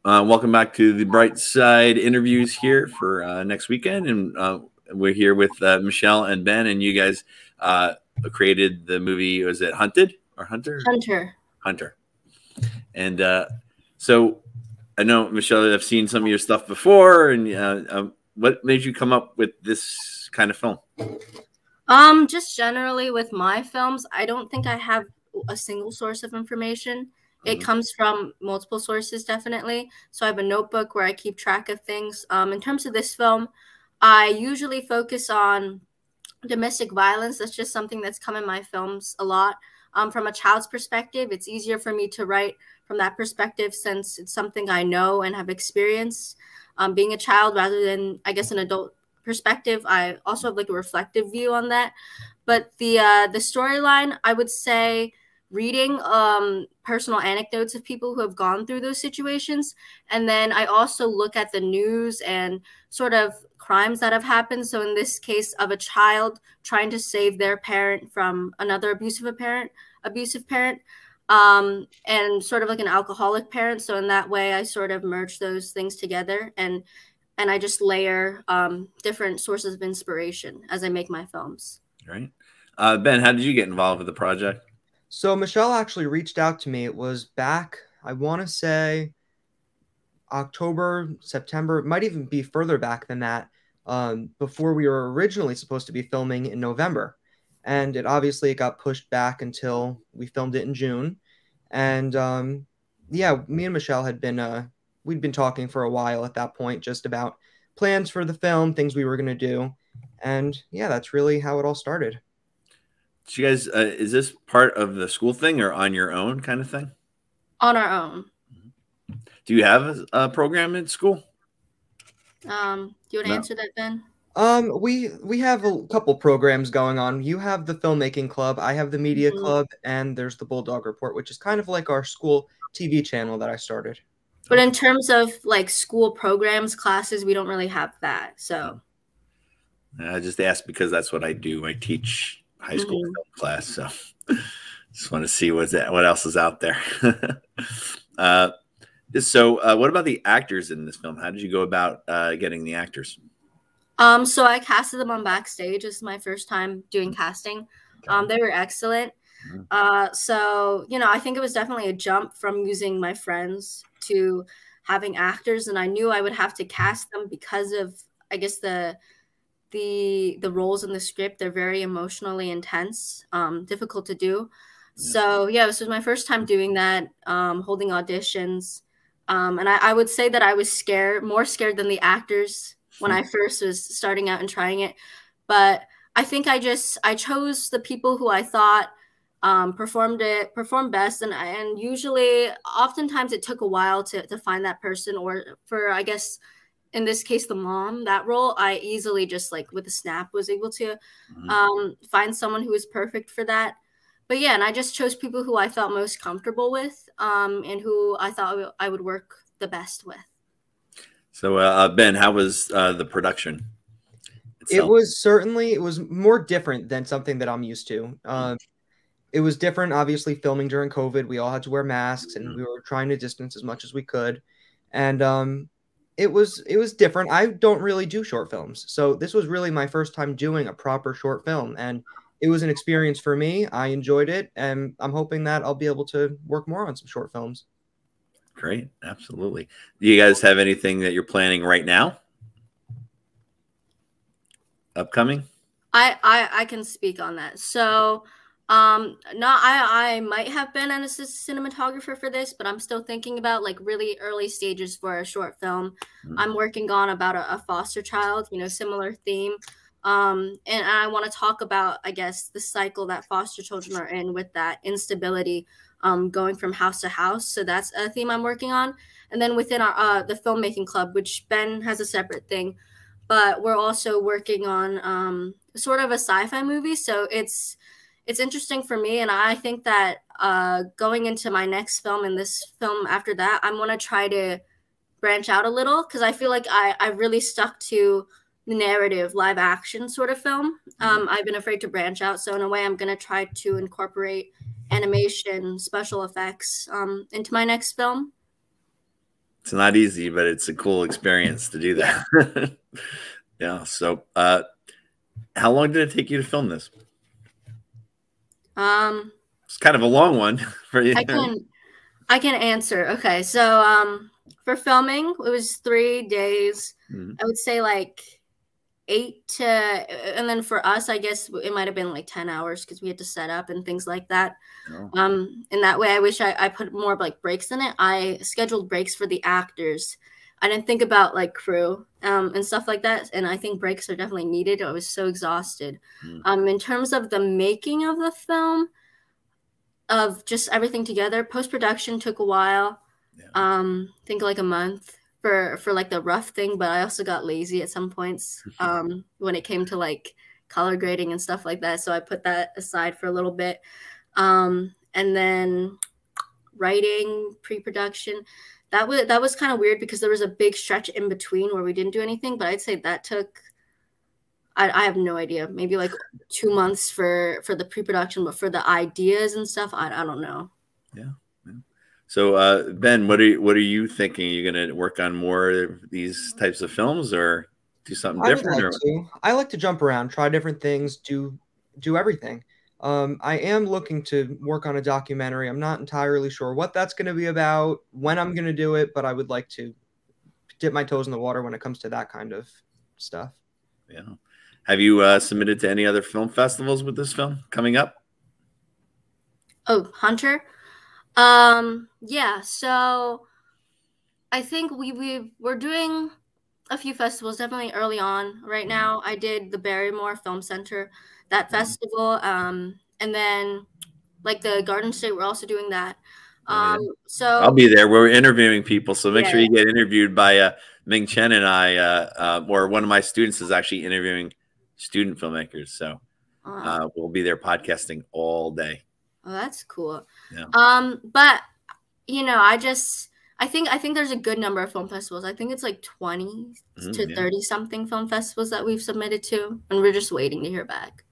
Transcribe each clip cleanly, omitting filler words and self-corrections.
Welcome back to the Bright Side interviews here for next weekend. And we're here with Michelle and Ben, and you guys created the movie. Was it Hunted or Hunter? Hunter. And so I know, Michelle, I've seen some of your stuff before. And what made you come up with this kind of film? Just generally with my films, I don't think I have a single source of information. It comes from multiple sources, definitely. So I have a notebook where I keep track of things. In terms of this film, I usually focus on domestic violence. That's just something that's come in my films a lot. From a child's perspective, it's easier for me to write from that perspective since it's something I know and have experienced being a child rather than, I guess, an adult perspective. I also have like a reflective view on that. But the storyline, I would say, reading personal anecdotes of people who have gone through those situations. And then I also look at the news and sort of crimes that have happened. So in this case of a child trying to save their parent from another abusive parent, and sort of like an alcoholic parent. So in that way, I sort of merge those things together and I just layer different sources of inspiration as I make my films. Right. Ben, how did you get involved with the project? So Michelle actually reached out to me. It was back, I want to say, October, September. It might even be further back than that, before we were originally supposed to be filming in November. And it got pushed back until we filmed it in June. And yeah, me and Michelle had been, we'd been talking for a while at that point, just about plans for the film, things we were going to do. And yeah, that's really how it all started. So you guys, is this part of the school thing or on your own kind of thing? On our own. Do you have a program in school? Do you want to answer that, Ben? We have a couple programs going on. You have the filmmaking club, I have the media club, and there's the Bulldog Report, which is kind of like our school TV channel that I started. But in terms of like school programs, classes, we don't really have that. So I just asked because that's what I do. I teach high school film class, so just want to see what else is out there. So what about the actors in this film? How did you go about getting the actors? So I casted them on Backstage. This is my first time doing casting. They were excellent. So, you know, I think it was definitely a jump from using my friends to having actors, and I knew I would have to cast them because of, I guess, the roles in the script. They're very emotionally intense, difficult to do. So yeah, this was my first time doing that, holding auditions. And I would say that I was more scared than the actors when I first was starting out and trying it. But I think I chose the people who I thought performed best. And usually, oftentimes it took a while to find that person, or for, I guess, in this case, the mom, that role, I easily just like with a snap was able to find someone who was perfect for that. But yeah, and I just chose people who I felt most comfortable with and who I thought I would work the best with. So Ben, how was the production itself? It was more different than something that I'm used to. It was different, obviously, filming during COVID. We all had to wear masks and we were trying to distance as much as we could. And it was different. I don't really do short films. So this was really my first time doing a proper short film. And it was an experience for me. I enjoyed it. And I'm hoping that I'll be able to work more on some short films. Great. Absolutely. Do you guys have anything that you're planning right now? Upcoming? I can speak on that. So I might have been an assistant cinematographer for this, but I'm still thinking about like really early stages for a short film. I'm working on about a foster child, you know, similar theme. And I want to talk about, I guess, the cycle that foster children are in with that instability, going from house to house. So that's a theme I'm working on. And then within our the filmmaking club, which Ben has a separate thing, but we're also working on sort of a sci-fi movie. So it's interesting for me, and I think that going into my next film and this film after that, I'm going to try to branch out a little because I feel like I really stuck to the narrative live action sort of film. I've been afraid to branch out. So in a way, I'm going to try to incorporate animation, special effects into my next film. It's not easy, but it's a cool experience to do that. Yeah. So, how long did it take you to film this? It's kind of a long one for you. I can answer. Okay, so for filming, it was 3 days. I would say like 8 to, and then for us, I guess it might have been like 10 hours because we had to set up and things like that. In that way, I wish I put more of like breaks in it. I scheduled breaks for the actors. I didn't think about like crew and stuff like that. And I think breaks are definitely needed. I was so exhausted. In terms of the making of the film, of just everything together, post-production took a while. I think like a month for like the rough thing, but I also got lazy at some points when it came to like color grading and stuff like that. So I put that aside for a little bit. And then writing, pre-production, that was kind of weird because there was a big stretch in between where we didn't do anything, but I'd say that took, I have no idea, maybe like 2 months for the pre-production, but for the ideas and stuff, I don't know. Yeah. So Ben, what are you thinking? Are you going to work on more of these types of films or do something different? I like to jump around, try different things, do everything. I am looking to work on a documentary. I'm not entirely sure what that's going to be about, when I'm going to do it, but I would like to dip my toes in the water when it comes to that kind of stuff. Yeah. Have you submitted to any other film festivals with this film coming up? Oh, Hunter? Yeah, so I think we're doing a few festivals definitely early on. Right now, I did the Barrymore Film Center, that festival, and then like the Garden State, we're also doing that. So I'll be there. We're interviewing people, so make sure you get interviewed by Ming Chen and I, or one of my students is actually interviewing student filmmakers. So we'll be there podcasting all day. Oh, that's cool. Yeah. But you know, I think there's a good number of film festivals. I think it's like 20 to 30 something film festivals that we've submitted to, and we're just waiting to hear back.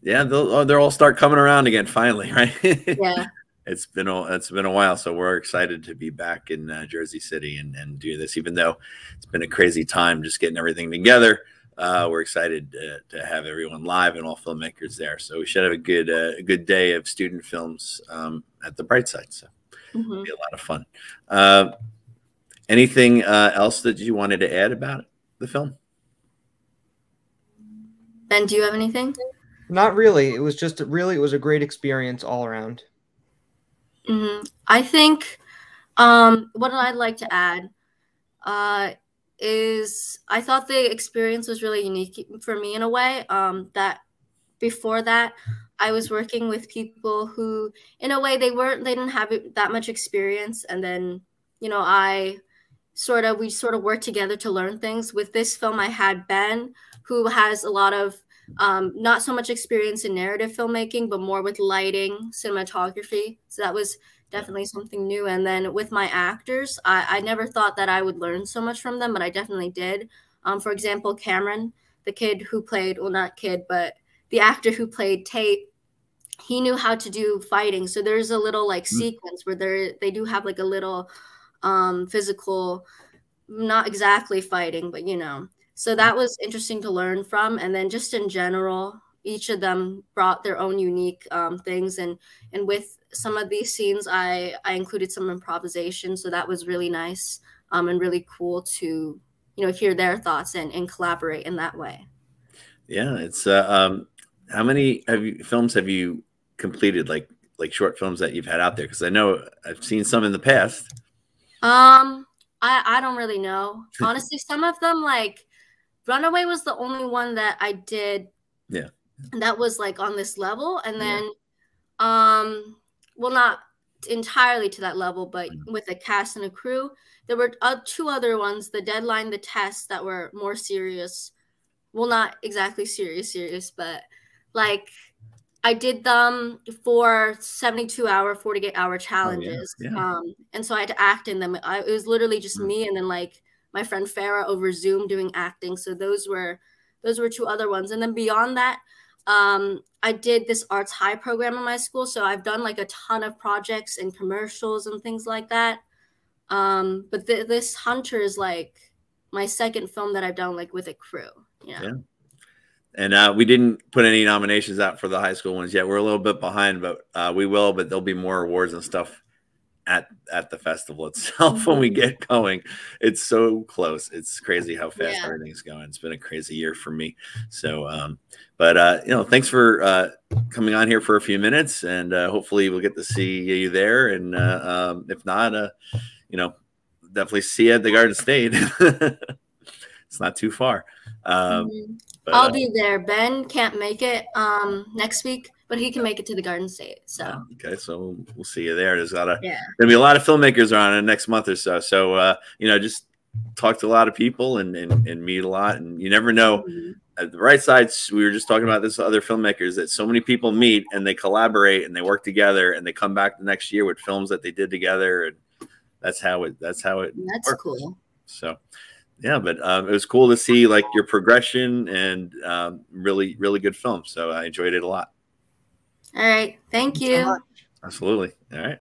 Yeah, they'll all start coming around again finally, right? Yeah. It's been a while, so we're excited to be back in Jersey City and do this, even though it's been a crazy time just getting everything together. We're excited to have everyone live and all filmmakers there. So we should have a good day of student films at the Brightside. So it'll be a lot of fun. Anything else that you wanted to add about the film? Ben, do you have anything? Not really. It was a great experience all around. I think what I'd like to add is I thought the experience was really unique for me in a way that before that I was working with people who in a way they didn't have that much experience, and then you know we sort of worked together to learn things. With this film I had Ben, who has a lot of not so much experience in narrative filmmaking, but more with lighting, cinematography. So that was definitely something new. And then with my actors, I never thought that I would learn so much from them, but I definitely did. For example, Cameron, the kid who played, well, not kid, but the actor who played Tate, he knew how to do fighting. So there's a little like sequence where they do have like a little physical, not exactly fighting, but you know. So that was interesting to learn from. And then just in general, each of them brought their own unique things. And with some of these scenes, I included some improvisation. So that was really nice and really cool to, you know, hear their thoughts and collaborate in that way. Yeah. It's how many films have you completed, like short films that you've had out there? Because I know I've seen some in the past. I don't really know. Honestly, some of them, like Runaway was the only one that I did. Yeah. That was like on this level. And then, well, not entirely to that level, but with a cast and a crew, there were 2 other ones, The Deadline, The Test, that were more serious. Well, not exactly serious, but like I did them for 72-hour, 48-hour challenges. Oh, yeah. And so I had to act in them. It was literally just me and then like my friend Farah over Zoom doing acting. So those were 2 other ones. And then beyond that, I did this Arts High program in my school. So I've done like a ton of projects and commercials and things like that. But this Hunter is like my second film that I've done like with a crew. Yeah. And we didn't put any nominations out for the high school ones yet. We're a little bit behind, but we will. But there'll be more awards and stuff at the festival itself when we get going. It's so close. It's crazy how fast everything's going. It's been a crazy year for me. So, but you know, thanks for coming on here for a few minutes, and hopefully we'll get to see you there. And if not, you know, definitely see you at the Garden State. It's not too far. But, I'll be there. Ben can't make it next week, but he can make it to the Garden State. So okay, so we'll see you there. There's gonna be a lot of filmmakers around in the next month or so. So you know, just talk to a lot of people and meet a lot. And you never know. At the right side, we were just talking about this other filmmakers that so many people meet and they collaborate and they work together and they come back the next year with films that they did together, and that's how it. That's works. Cool. So. Yeah, but it was cool to see like your progression and really, really good film. So I enjoyed it a lot. All right. Thank you. Absolutely. All right.